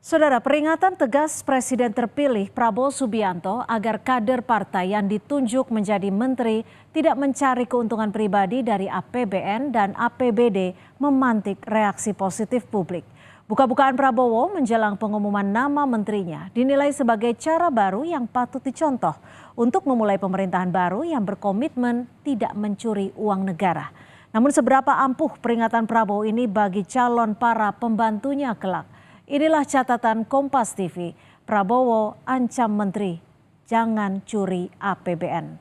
Saudara, peringatan tegas Presiden terpilih Prabowo Subianto agar kader partai yang ditunjuk menjadi menteri tidak mencari keuntungan pribadi dari APBN dan APBD memantik reaksi positif publik. Buka-bukaan Prabowo menjelang pengumuman nama menterinya dinilai sebagai cara baru yang patut dicontoh untuk memulai pemerintahan baru yang berkomitmen tidak mencuri uang negara. Namun seberapa ampuh peringatan Prabowo ini bagi calon para pembantunya kelak? Inilah catatan Kompas TV. Prabowo ancam menteri, jangan curi APBN.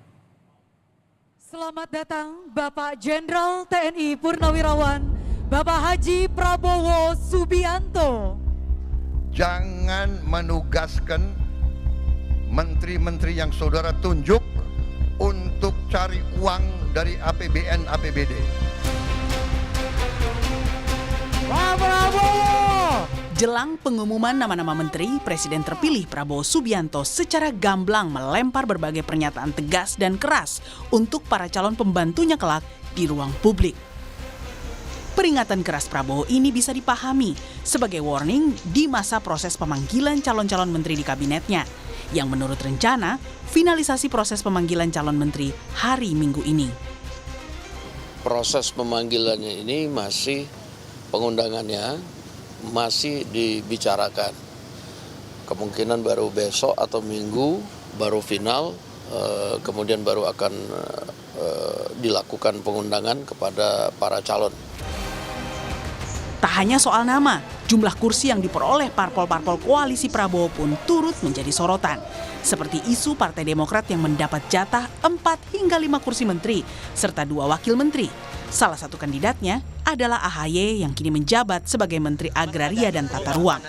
Selamat datang Bapak Jenderal TNI Purnawirawan, Bapak Haji Prabowo Subianto. Jangan menugaskan menteri-menteri yang saudara tunjuk untuk cari uang dari APBN, APBD. Pak Prabowo! Jelang pengumuman nama-nama menteri, Presiden terpilih Prabowo Subianto secara gamblang melempar berbagai pernyataan tegas dan keras untuk para calon pembantunya kelak di ruang publik. Peringatan keras Prabowo ini bisa dipahami sebagai warning di masa proses pemanggilan calon-calon menteri di kabinetnya, yang menurut rencana finalisasi proses pemanggilan calon menteri hari Minggu ini. Proses pemanggilannya ini pengundangannya masih dibicarakan. Kemungkinan baru besok atau minggu baru final, kemudian baru akan dilakukan pengundangan kepada para calon. Tak hanya soal nama, jumlah kursi yang diperoleh parpol-parpol koalisi Prabowo pun turut menjadi sorotan. Seperti isu Partai Demokrat yang mendapat jatah 4 hingga 5 kursi menteri, serta 2 wakil menteri. Salah satu kandidatnya adalah AHY yang kini menjabat sebagai Menteri Agraria dan Tata Ruang.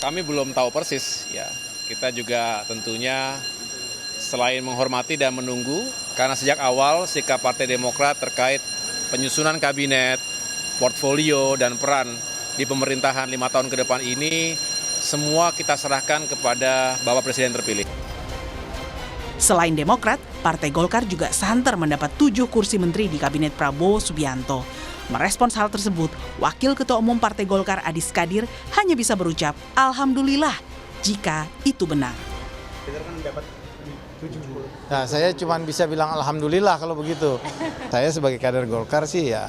Kami belum tahu persis, ya. Kita juga tentunya selain menghormati dan menunggu, karena sejak awal sikap Partai Demokrat terkait penyusunan kabinet, portfolio dan peran di pemerintahan 5 tahun ke depan ini, semua kita serahkan kepada Bapak Presiden terpilih. Selain Demokrat, Partai Golkar juga santer mendapat 7 kursi menteri di kabinet Prabowo Subianto. Merespons hal tersebut, Wakil Ketua Umum Partai Golkar Adis Kadir hanya bisa berucap Alhamdulillah jika itu benar. Nah, saya cuma bisa bilang Alhamdulillah kalau begitu. Saya sebagai kader Golkar sih ya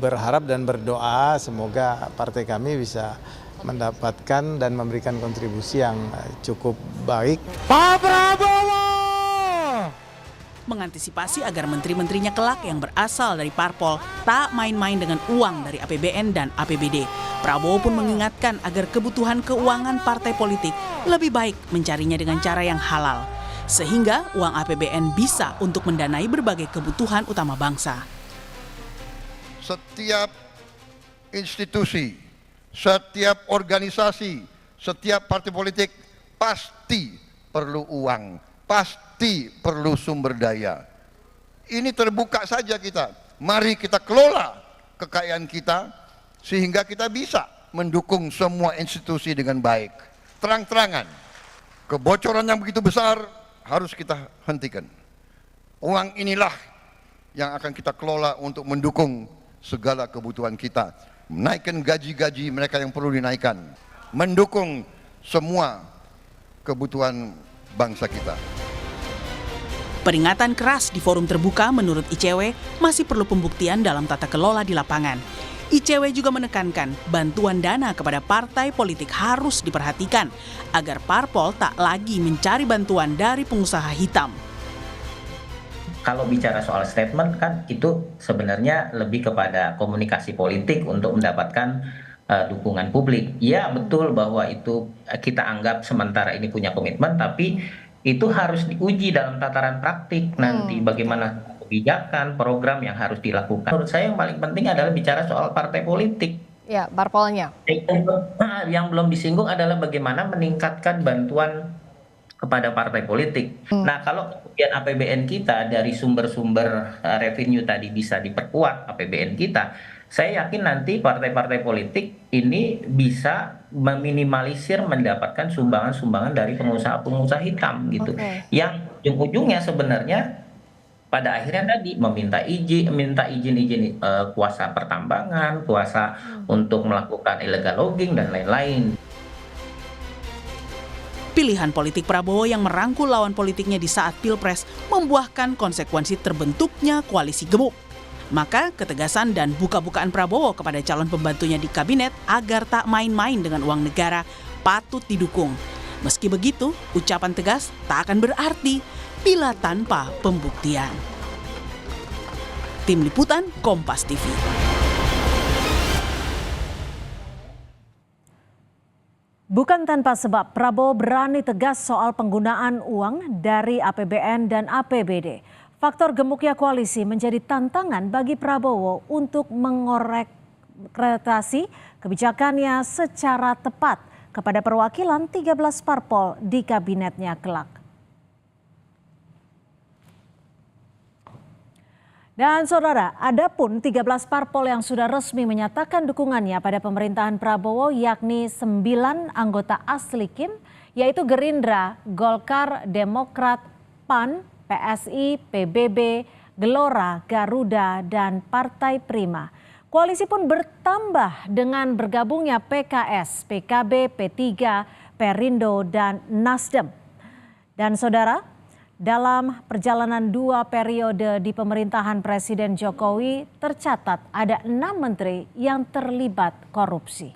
berharap dan berdoa semoga partai kami bisa mendapatkan dan memberikan kontribusi yang cukup baik. Pak Prabowo! Mengantisipasi agar menteri-menterinya kelak yang berasal dari parpol tak main-main dengan uang dari APBN dan APBD. Prabowo pun mengingatkan agar kebutuhan keuangan partai politik lebih baik mencarinya dengan cara yang halal. Sehingga uang APBN bisa untuk mendanai berbagai kebutuhan utama bangsa. Setiap institusi, setiap organisasi, setiap partai politik pasti perlu uang, pasti perlu sumber daya. Ini terbuka saja kita. Mari kita kelola kekayaan kita sehingga kita bisa mendukung semua institusi dengan baik. Terang-terangan, kebocoran yang begitu besar harus kita hentikan. Uang inilah yang akan kita kelola untuk mendukung segala kebutuhan kita. Menaikkan gaji-gaji mereka yang perlu dinaikkan. Mendukung semua kebutuhan bangsa kita. Peringatan keras di forum terbuka menurut ICW masih perlu pembuktian dalam tata kelola di lapangan. ICW juga menekankan bantuan dana kepada partai politik harus diperhatikan agar parpol tak lagi mencari bantuan dari pengusaha hitam. Kalau bicara soal statement kan itu sebenarnya lebih kepada komunikasi politik untuk mendapatkan dukungan publik. Ya betul bahwa itu kita anggap sementara ini punya komitmen, tapi itu harus diuji dalam tataran praktik nanti bagaimana kebijakan, program yang harus dilakukan. Menurut saya yang paling penting adalah bicara soal partai politik. Ya, parpolnya. Yang belum disinggung adalah bagaimana meningkatkan bantuan kepada partai politik. Nah, kalau kemudian APBN kita dari sumber-sumber revenue tadi bisa diperkuat APBN kita, saya yakin nanti partai-partai politik ini bisa meminimalisir mendapatkan sumbangan-sumbangan dari pengusaha-pengusaha hitam gitu. Yang ujung-ujungnya sebenarnya pada akhirnya tadi minta izin kuasa pertambangan, kuasa untuk melakukan illegal logging dan lain-lain. Pilihan politik Prabowo yang merangkul lawan politiknya di saat Pilpres membuahkan konsekuensi terbentuknya koalisi gemuk. Maka ketegasan dan buka-bukaan Prabowo kepada calon pembantunya di kabinet agar tak main-main dengan uang negara patut didukung. Meski begitu, ucapan tegas tak akan berarti bila tanpa pembuktian. Tim Liputan Kompas TV. Bukan tanpa sebab Prabowo berani tegas soal penggunaan uang dari APBN dan APBD. Faktor gemuknya koalisi menjadi tantangan bagi Prabowo untuk mengorektasi kebijakannya secara tepat kepada perwakilan 13 parpol di kabinetnya kelak. Dan saudara, ada pun 13 parpol yang sudah resmi menyatakan dukungannya pada pemerintahan Prabowo, yakni 9 anggota asli KIM, yaitu Gerindra, Golkar, Demokrat, PAN, PSI, PBB, Gelora, Garuda, dan Partai Prima. Koalisi pun bertambah dengan bergabungnya PKS, PKB, P3, Perindo, dan Nasdem. Dan saudara, dalam perjalanan 2 periode di pemerintahan Presiden Jokowi, tercatat ada 6 menteri yang terlibat korupsi.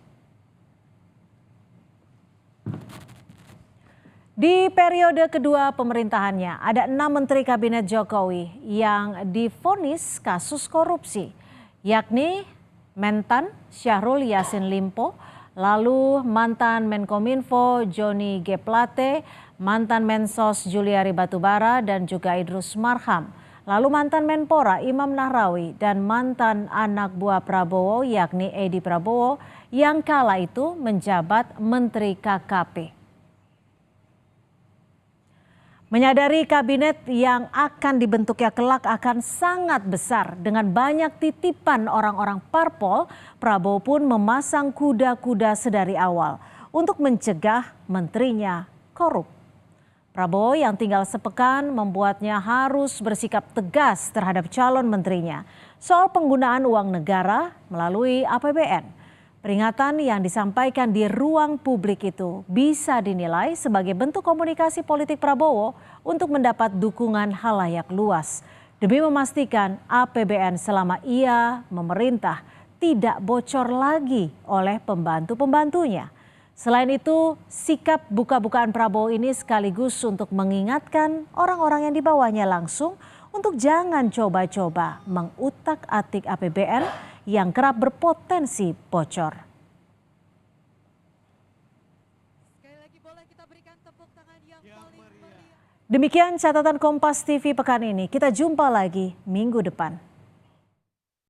Di periode kedua pemerintahannya, ada 6 menteri kabinet Jokowi yang divonis kasus korupsi, yakni Mentan Syahrul Yassin Limpo, lalu mantan Menkominfo Johnny G. Plate, mantan Mensos Juliari Batubara dan juga Idrus Marham, lalu mantan Menpora Imam Nahrawi dan mantan anak buah Prabowo yakni Edi Prabowo yang kala itu menjabat Menteri KKP. Menyadari kabinet yang akan dibentuknya kelak akan sangat besar dengan banyak titipan orang-orang parpol, Prabowo pun memasang kuda-kuda sedari awal untuk mencegah menterinya korup. Prabowo yang tinggal sepekan membuatnya harus bersikap tegas terhadap calon menterinya soal penggunaan uang negara melalui APBN. Peringatan yang disampaikan di ruang publik itu bisa dinilai sebagai bentuk komunikasi politik Prabowo untuk mendapat dukungan halayak luas demi memastikan APBN selama ia memerintah tidak bocor lagi oleh pembantu-pembantunya. Selain itu, sikap buka-bukaan Prabowo ini sekaligus untuk mengingatkan orang-orang yang di bawahnya langsung untuk jangan coba-coba mengutak-atik APBN yang kerap berpotensi bocor. Demikian catatan Kompas TV pekan ini. Kita jumpa lagi minggu depan.